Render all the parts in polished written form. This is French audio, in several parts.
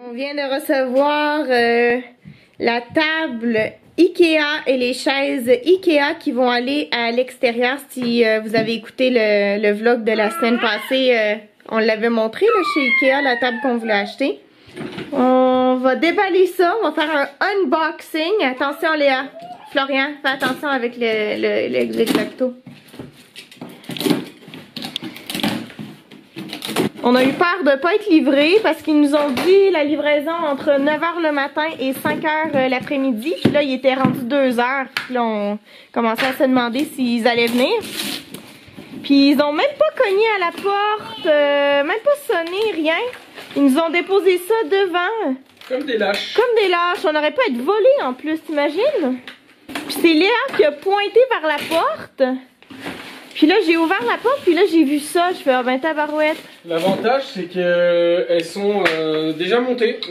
On vient de recevoir la table Ikea et les chaises Ikea qui vont aller à l'extérieur. Si vous avez écouté le vlog de la semaine passée, on l'avait montré là, chez Ikea, la table qu'on voulait acheter. On va déballer ça, on va faire un unboxing. Attention Léa, Florian, fais attention avec l'exacto. On a eu peur de ne pas être livré parce qu'ils nous ont dit la livraison entre 9h le matin et 5h l'après-midi. Puis là, il était rendu 2h. Puis là, on commençait à se demander s'ils allaient venir. Puis ils ont même pas cogné à la porte, même pas sonné, rien. Ils nous ont déposé ça devant. Comme des lâches. Comme des lâches. On aurait pu être volés en plus, t'imagines? Puis c'est Léa qui a pointé vers la porte. Puis là, j'ai ouvert la porte, puis là, j'ai vu ça. Je fais, ah ben tabarouette. L'avantage, c'est qu'elles sont déjà montées.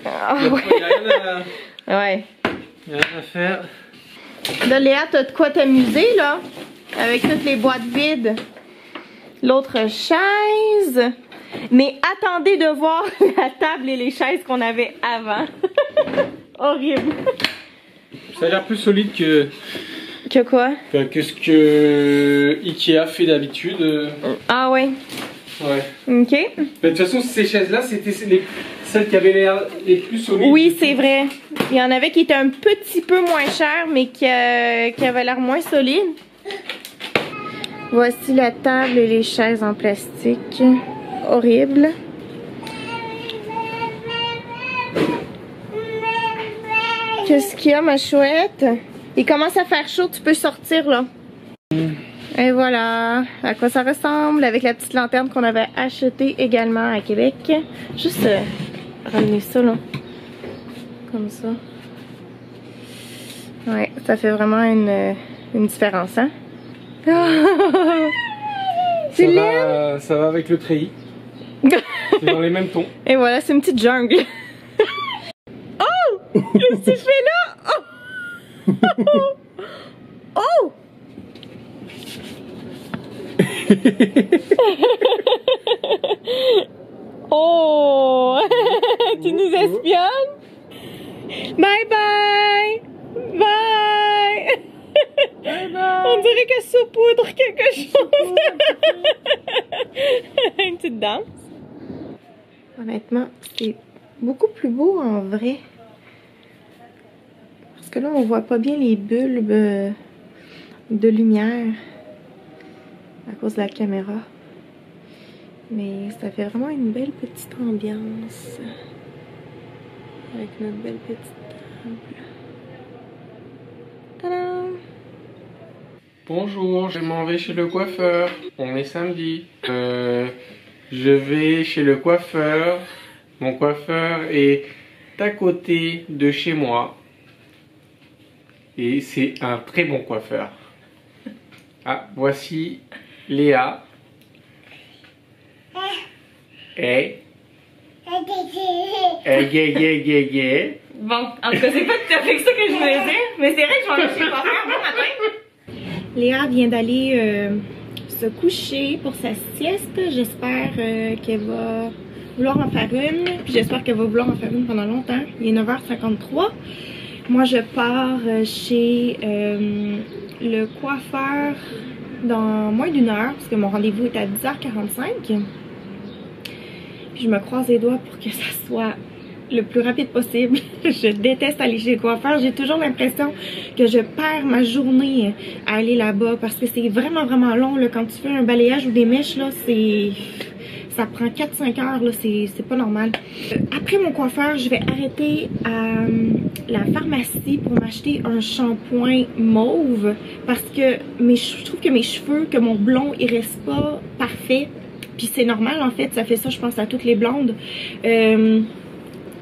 Ah, il n'y a rien à... Ouais. Rien à faire. Là, Léa, t'as de quoi t'amuser, là? Avec toutes les boîtes vides. L'autre chaise. Mais attendez de voir la table et les chaises qu'on avait avant. Horrible. Ça a l'air plus solide que... Que quoi? Que ce que Ikea fait d'habitude. Ah ouais? Ouais. Ok. Mais de toute façon, ces chaises-là, c'était celles qui avaient l'air les plus solides. Oui, c'est vrai. Il y en avait qui étaient un petit peu moins chères, mais qui avaient l'air moins solides. Voici la table et les chaises en plastique. Horrible. Qu'est-ce qu'il y a, ma chouette? Il commence à faire chaud, tu peux sortir là. Et voilà à quoi ça ressemble avec la petite lanterne qu'on avait achetée également à Québec. Juste ramener ça là. Comme ça. Ouais, ça fait vraiment une différence, hein? C'est laid! Ça va avec le treillis. C'est dans les mêmes tons. Et voilà, c'est une petite jungle. Oh! Qu'est-ce que tu fais là? Oh! Oh! Oh! Tu nous espionnes? Bye bye! Bye! Bye bye! On dirait qu'elle saupoudre quelque chose. Une petite danse. Honnêtement, c'est beaucoup plus beau en vrai. Parce que là, on voit pas bien les bulbes de lumière à cause de la caméra. Mais ça fait vraiment une belle petite ambiance avec notre belle petite table. Tadam! Bonjour, je m'en vais chez le coiffeur. On est samedi. Je vais chez le coiffeur. Mon coiffeur est à côté de chez moi. Et c'est un très bon coiffeur. Ah, voici Léa. Hey. Hey. Bon, en tout cas, c'est pas tout à fait ça que je voulais dire, mais c'est vrai que je vais aller chez le coiffeur bon matin. Léa vient d'aller se coucher pour sa sieste. J'espère qu'elle va vouloir en faire une. Puis j'espère qu'elle va vouloir en faire une pendant longtemps. Il est 9h53. Moi, je pars chez le coiffeur dans moins d'une heure, parce que mon rendez-vous est à 10h45. Puis je me croise les doigts pour que ça soit le plus rapide possible. Je déteste aller chez le coiffeur. J'ai toujours l'impression que je perds ma journée à aller là-bas, parce que c'est vraiment long là. Quand tu fais un balayage ou des mèches là, ça prend 4-5 heures là, c'est pas normal. Après mon coiffeur, je vais arrêter à la pharmacie pour m'acheter un shampoing mauve, parce que je trouve que mes cheveux, que mon blond, il reste pas parfait. Puis c'est normal en fait, ça fait ça je pense à toutes les blondes.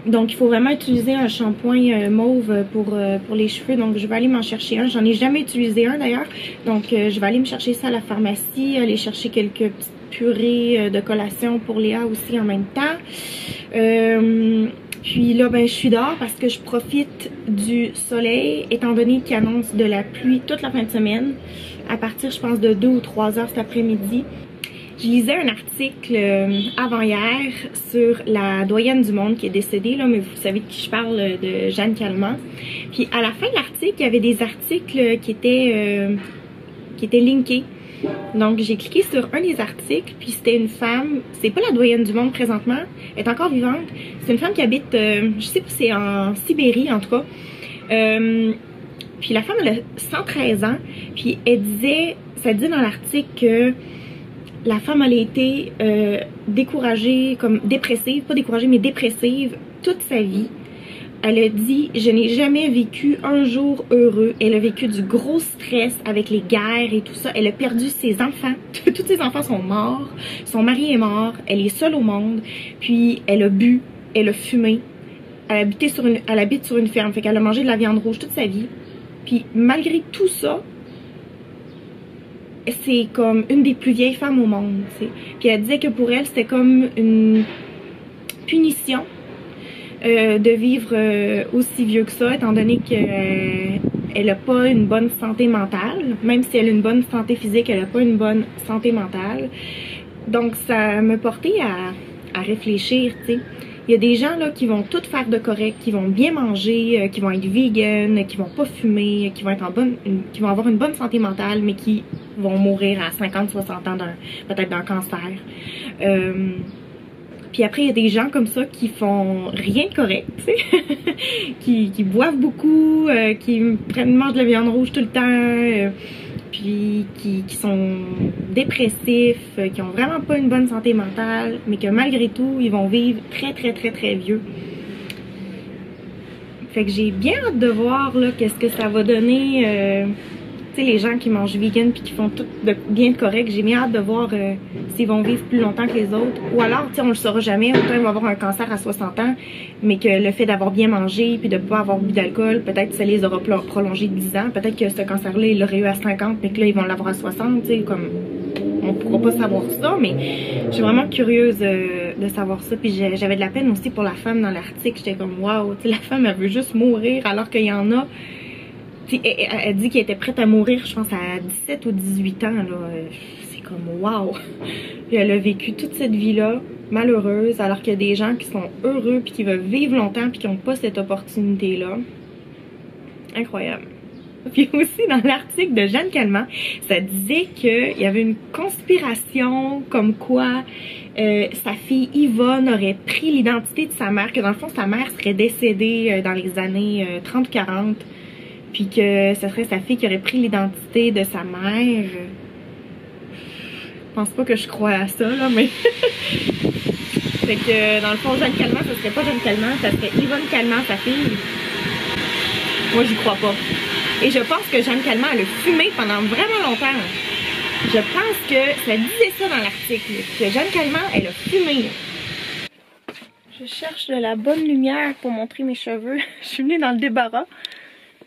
Donc il faut vraiment utiliser un shampoing mauve pour les cheveux. Donc je vais aller m'en chercher un. J'en ai jamais utilisé un d'ailleurs. Donc je vais aller me chercher ça à la pharmacie. Aller chercher quelques petites purées de collation pour Léa aussi en même temps. Puis là ben je suis dehors parce que je profite du soleil, étant donné qu'il annonce de la pluie toute la fin de semaine. À partir je pense de 2 ou 3 heures cet après-midi. Je lisais un article avant-hier sur la doyenne du monde qui est décédée, là, mais vous savez de qui je parle, de Jeanne Calment. Puis à la fin de l'article, il y avait des articles qui étaient linkés. Donc j'ai cliqué sur un des articles, puis c'était une femme, c'est pas la doyenne du monde présentement, elle est encore vivante. C'est une femme qui habite, je sais pas si c'est en Sibérie en tout cas. Puis la femme elle a 113 ans, puis elle disait, ça dit dans l'article que la femme elle a été découragée, comme dépressive, pas découragée mais dépressive toute sa vie. Elle a dit, je n'ai jamais vécu un jour heureux. Elle a vécu du gros stress avec les guerres et tout ça. Elle a perdu ses enfants. Tous ses enfants sont morts. Son mari est mort. Elle est seule au monde. Puis elle a bu, elle a fumé. Elle habite sur une ferme. Fait qu'elle a mangé de la viande rouge toute sa vie. Puis malgré tout ça, c'est comme une des plus vieilles femmes au monde. T'sais. Puis elle disait que pour elle, c'était comme une punition. De vivre aussi vieux que ça, étant donné qu'elle n'a pas une bonne santé mentale. Même si elle a une bonne santé physique, elle n'a pas une bonne santé mentale. Donc ça me portait à réfléchir, tu sais. Il y a des gens là qui vont tout faire de correct, qui vont bien manger, qui vont être vegan, qui vont pas fumer, qui vont être qui vont avoir une bonne santé mentale, mais qui vont mourir à 50-60 ans peut-être d'un cancer. Puis après, il y a des gens comme ça qui font rien de correct, tu sais. qui boivent beaucoup, qui mangent de la viande rouge tout le temps, puis qui sont dépressifs, qui ont vraiment pas une bonne santé mentale, mais que malgré tout, ils vont vivre très très très très vieux. Fait que j'ai bien hâte de voir là qu'est-ce que ça va donner. Tu sais, les gens qui mangent vegan puis qui font tout bien de correct, j'ai bien hâte de voir s'ils vont vivre plus longtemps que les autres. Ou alors, tu sais, on le saura jamais, autant ils vont avoir un cancer à 60 ans, mais que le fait d'avoir bien mangé puis de pas avoir bu d'alcool, peut-être ça les aura prolongé de 10 ans. Peut-être que ce cancer-là, ils l'auraient eu à 50, mais que là, ils vont l'avoir à 60, tu sais, comme... On pourra pas savoir ça, mais je suis vraiment curieuse de savoir ça. Puis j'avais de la peine aussi pour la femme dans l'article. J'étais comme, waouh, tu sais, la femme, elle veut juste mourir alors qu'il y en a... Elle dit qu'elle était prête à mourir, je pense, à 17 ou 18 ans. C'est comme wow! Puis elle a vécu toute cette vie-là, malheureuse, alors qu'il y a des gens qui sont heureux, puis qui veulent vivre longtemps, puis qui n'ont pas cette opportunité-là. Incroyable. Puis aussi, dans l'article de Jeanne Calment, ça disait qu'il y avait une conspiration comme quoi sa fille Yvonne aurait pris l'identité de sa mère, que dans le fond, sa mère serait décédée dans les années 30-40. Puis que ce serait sa fille qui aurait pris l'identité de sa mère. Je pense pas que je crois à ça, là, mais... Fait que, dans le fond, Jeanne Calment, ce serait pas Jeanne Calment, ça serait Yvonne Calment, sa fille. Moi, j'y crois pas. Et je pense que Jeanne Calment, elle a fumé pendant vraiment longtemps. Je pense que ça disait ça dans l'article, que Jeanne Calment, elle a fumé. Je cherche de la bonne lumière pour montrer mes cheveux. Je suis venue dans le débarras.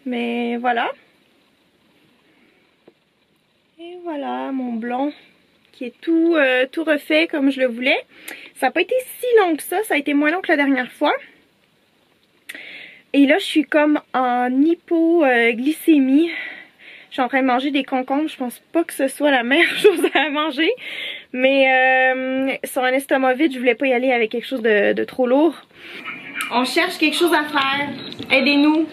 Mais voilà. Et voilà mon blond qui est tout refait comme je le voulais. Ça n'a pas été si long que ça a été moins long que la dernière fois. Et là je suis comme en hypoglycémie. Je suis en train de manger des concombres, je pense pas que ce soit la meilleure chose à manger. Mais sur un estomac vide, je voulais pas y aller avec quelque chose de trop lourd. On cherche quelque chose à faire. Aidez-nous.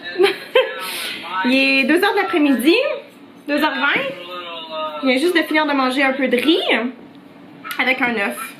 Il est 2h de l'après-midi, 2h20. Je viens juste de finir de manger un peu de riz avec un œuf.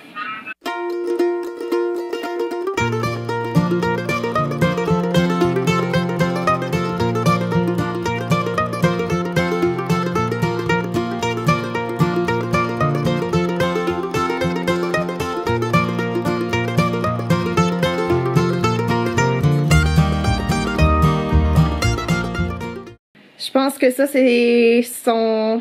Je pense que ça, c'est son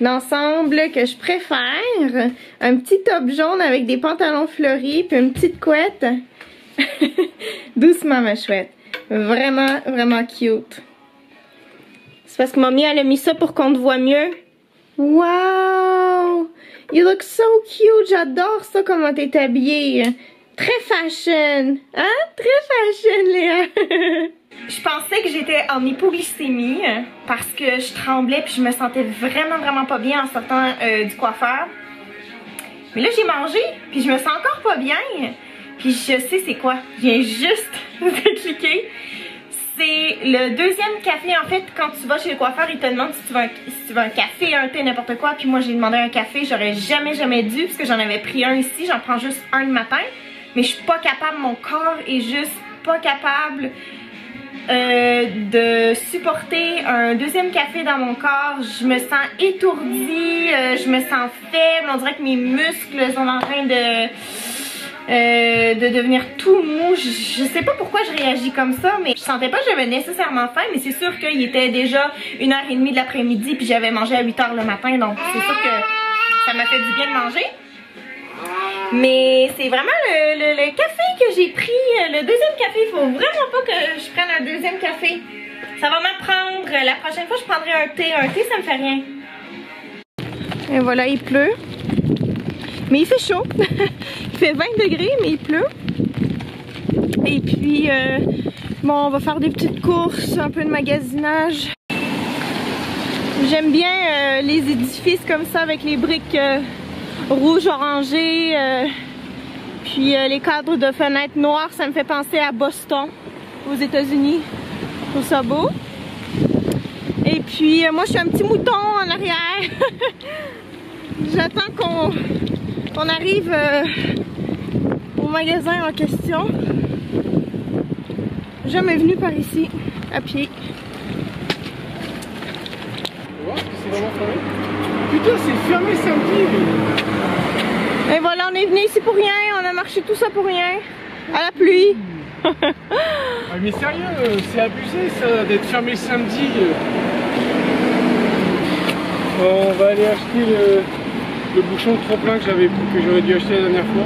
ensemble que je préfère. Un petit top jaune avec des pantalons fleuris puis une petite couette. Doucement, ma chouette. Vraiment, vraiment cute. C'est parce que mamie, elle a mis ça pour qu'on te voit mieux. Wow! You look so cute. J'adore ça, comment t'es habillée. Très fashion. Hein? Très fashion, Léa. Je pensais que j'étais en hypoglycémie parce que je tremblais puis je me sentais vraiment pas bien en sortant du coiffeur. Mais là, j'ai mangé, puis je me sens encore pas bien. Puis je sais c'est quoi. Je viens juste de cliquer. C'est le deuxième café. En fait, quand tu vas chez le coiffeur, il te demande si tu veux un café, un thé, n'importe quoi. Puis moi, j'ai demandé un café. J'aurais jamais dû, parce que j'en avais pris un ici. J'en prends juste un le matin. Mais je suis pas capable, mon corps est juste pas capable de supporter un deuxième café dans mon corps. Je me sens étourdie, je me sens faible. On dirait que mes muscles sont en train de devenir tout mou. Je sais pas pourquoi je réagis comme ça, mais je sentais pas que j'avais nécessairement faim, mais c'est sûr qu'il était déjà 1h30 de l'après-midi, puis j'avais mangé à 8h le matin, donc c'est sûr que ça m'a fait du bien de manger. Mais c'est vraiment le café que j'ai pris, le deuxième café. Il faut vraiment pas que je prenne un deuxième café. Ça va m'apprendre. La prochaine fois, je prendrai un thé. Un thé, ça me fait rien. Et voilà, il pleut. Mais il fait chaud. Il fait 20 degrés, mais il pleut. Et puis, bon, on va faire des petites courses, un peu de magasinage. J'aime bien les édifices comme ça avec les briques rouge orangé, puis les cadres de fenêtres noires, ça me fait penser à Boston aux États-Unis. Je trouve ça beau. Et puis moi je suis un petit mouton en arrière. J'attends qu'on arrive au magasin en question. Jamais venu par ici à pied. C'est vraiment fermé. Putain, c'est fermé samedi. Et voilà, on est venu ici pour rien, on a marché tout ça pour rien, à la pluie. Ah, mais sérieux, c'est abusé ça d'être fermé samedi. On va aller acheter le bouchon de trop-plein que j'aurais dû acheter la dernière fois.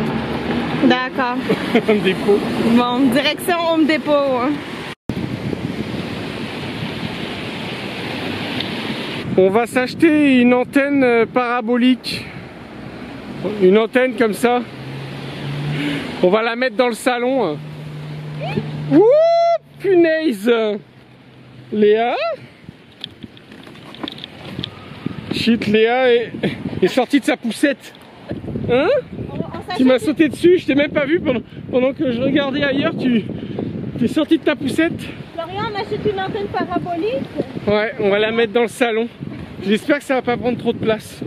D'accord. Home Depot. Bon, direction Home Depot. Hein. On va s'acheter une antenne parabolique. Une antenne comme ça. On va la mettre dans le salon. Ouh, punaise. Léa. Shit, Léa est sortie de sa poussette. Hein? Tu m'as sauté dessus, je t'ai même pas vu pendant que je regardais ailleurs. Tu es sortie de ta poussette. Florian, on achète une antenne parabolique. Ouais, on va la mettre dans le salon. J'espère que ça va pas prendre trop de place.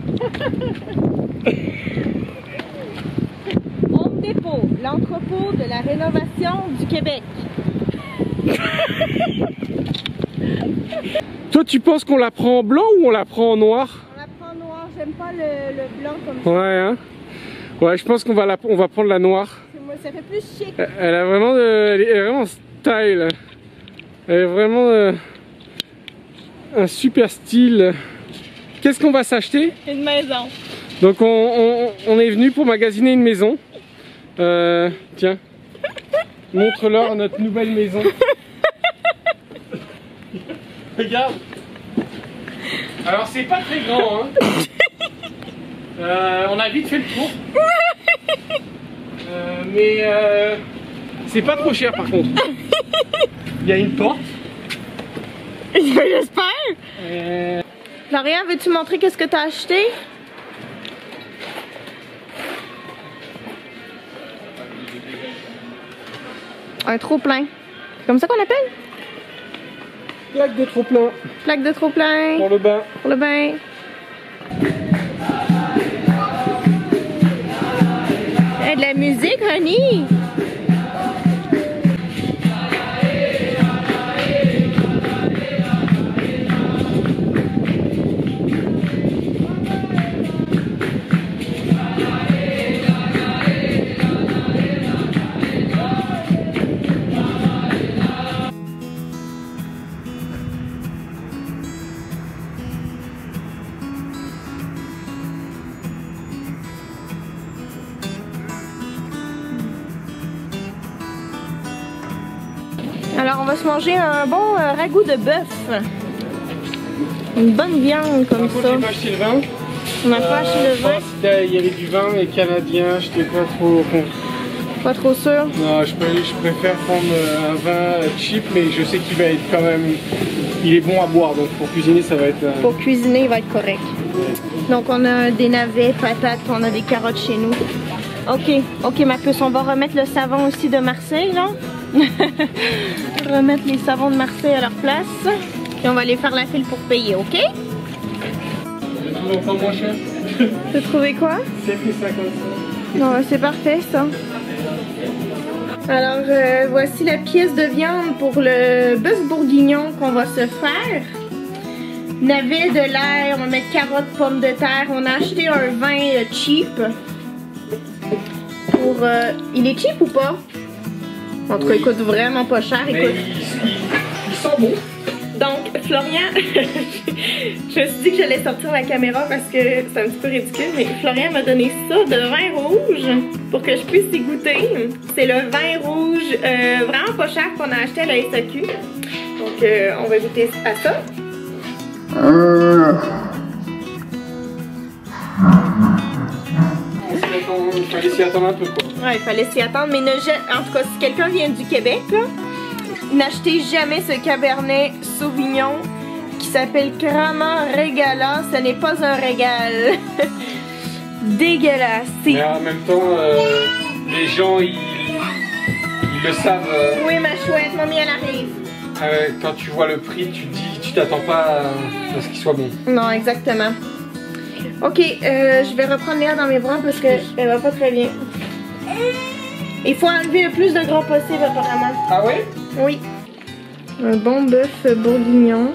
Home Depot, l'entrepôt de la rénovation du Québec. Toi, tu penses qu'on la prend en blanc ou on la prend en noir? On la prend en noir, j'aime pas le blanc comme ça. Ouais, hein? Ouais, je pense qu'on va prendre la noire. Ça fait plus chic. Elle a vraiment, elle est vraiment style. Elle est vraiment un super style. Qu'est-ce qu'on va s'acheter? Une maison. Donc on est venu pour magasiner une maison. Tiens, montre-leur notre nouvelle maison. Regarde. Alors c'est pas très grand, hein. On a vite fait le tour. Mais c'est pas trop cher par contre. Il y a une porte. J'espère. Florian, veux-tu montrer qu'est-ce que t'as acheté? Un trop-plein. C'est comme ça qu'on appelle? Plaque de trop-plein. Plaque de trop-plein. Pour le bain. Pour le bain. Hey, de la musique, honey! Alors on va se manger un bon ragoût de bœuf. Une bonne viande comme ça. On n'a pas acheté le vin. On n'a pas acheté le vin. Il y avait du vin mais canadien, j'étais pas trop... Pas trop sûr? Non, je préfère prendre un vin cheap, mais je sais qu'il va être quand même... Il est bon à boire, donc pour cuisiner ça va être... Pour cuisiner, il va être correct. Donc on a des navets, patates, on a des carottes chez nous. Ok ma puce, on va remettre le savon aussi de Marseille là. Remettre les savons de Marseille à leur place. Et on va aller faire la file pour payer, ok? J'ai trouvé encore moins cher. T'as trouvé quoi? C'est pris 50 cents. Non, c'est parfait ça. Alors voici la pièce de viande pour le bœuf bourguignon qu'on va se faire. Navet, de l'ail, on va mettre carottes, pommes de terre. On a acheté un vin cheap. Pour, il est cheap ou pas? En tout cas, il coûte vraiment pas cher. Mais il sent bon. Donc, Florian, je me suis dit que j'allais sortir la caméra parce que c'est un petit peu ridicule, mais Florian m'a donné ça de vin rouge pour que je puisse y goûter. C'est le vin rouge vraiment pas cher qu'on a acheté à la SAQ. Donc, on va goûter à ça. Il fallait s'y attendre un peu quoi. Ouais, il fallait s'y attendre, mais en tout cas, si quelqu'un vient du Québec, là, n'achetez jamais ce Cabernet Sauvignon qui s'appelle Crama Regala. Ce n'est pas un régal. Dégueulasse. Mais en même temps, les gens, ils le savent. Oui, ma chouette, mamie, elle arrive. Quand tu vois le prix, tu t'attends pas à ce qu'il soit bon. Non, exactement. Ok, je vais reprendre Léa dans mes bras parce qu'elle va pas très bien. Il faut enlever le plus de gras possible apparemment. Ah ouais? Oui. Un bon bœuf bourguignon.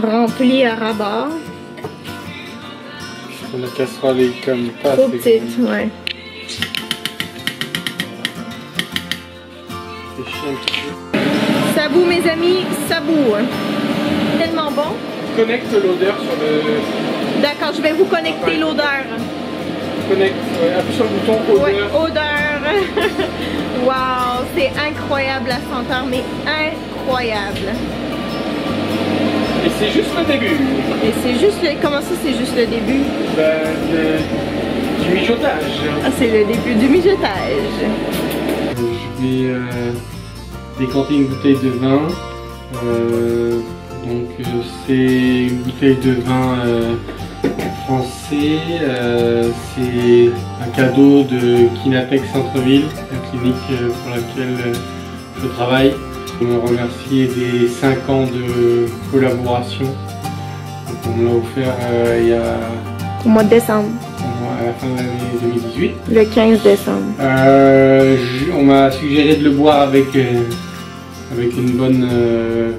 Rempli à ras-bord. La casserole est comme pas trop assez petite, grande. ouais. C'est chiant un petit peu. Sabou mes amis, sabou. Tellement bon. Connecte l'odeur sur le... D'accord, je vais vous connecter l'odeur. Connecte, ouais, appuie sur le bouton odeur. Ouais, odeur. Wow, c'est incroyable la senteur, mais incroyable. Et c'est juste le début. Et c'est juste le... Comment ça, c'est juste le début? Du mijotage. Ah, c'est le début du mijotage. Je vais décanter une bouteille de vin. Donc c'est une bouteille de vin français. C'est un cadeau de Kinapec Centre-Ville, la clinique pour laquelle je travaille. On me remercier des 5 ans de collaboration. Donc on me l'a offert il y a... Au mois de décembre. À la fin de l'année 2018. Le 15 décembre. On m'a suggéré de le boire avec une bonne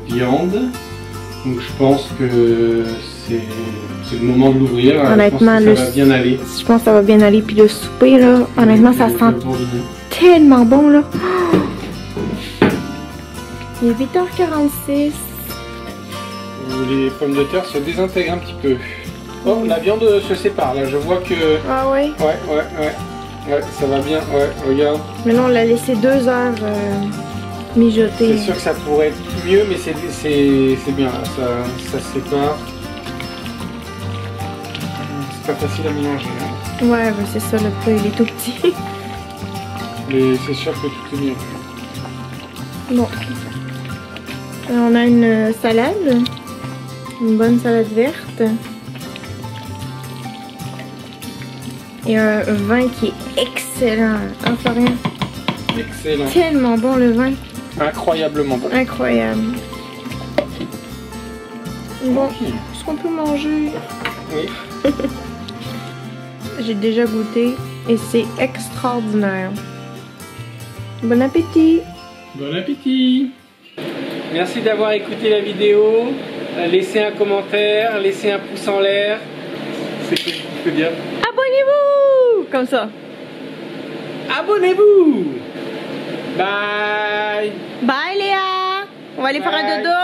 viande. Donc je pense que c'est le moment de l'ouvrir. Honnêtement, je pense que ça va bien aller. Je pense que ça va bien aller. Puis le souper, là, honnêtement, ça sent tellement bon, là. Il est 8h46. Les pommes de terre se désintègrent un petit peu. Oh, la viande se sépare là, je vois que... Ah ouais? Ouais, ça va bien, ouais, regarde. Mais non, on l'a laissé 2 heures mijoter. C'est sûr que ça pourrait être mieux, mais c'est bien, ça se sépare. C'est pas facile à mélanger. Hein. Ouais, ben c'est ça, le plat il est tout petit. Mais c'est sûr que tout est bien. Bon. On a une salade. Une bonne salade verte. Et un vin qui est excellent. Enfin rien. Excellent. Tellement bon le vin. Incroyablement bon. Incroyable. Bon, est-ce qu'on peut manger? Oui. J'ai déjà goûté et c'est extraordinaire. Bon appétit! Bon appétit! Merci d'avoir écouté la vidéo. Laissez un commentaire, laissez un pouce en l'air. C'est ce que je peux dire. Abonnez-vous! Comme ça. Abonnez-vous! Bye! Bye Léa! On va aller faire un dodo!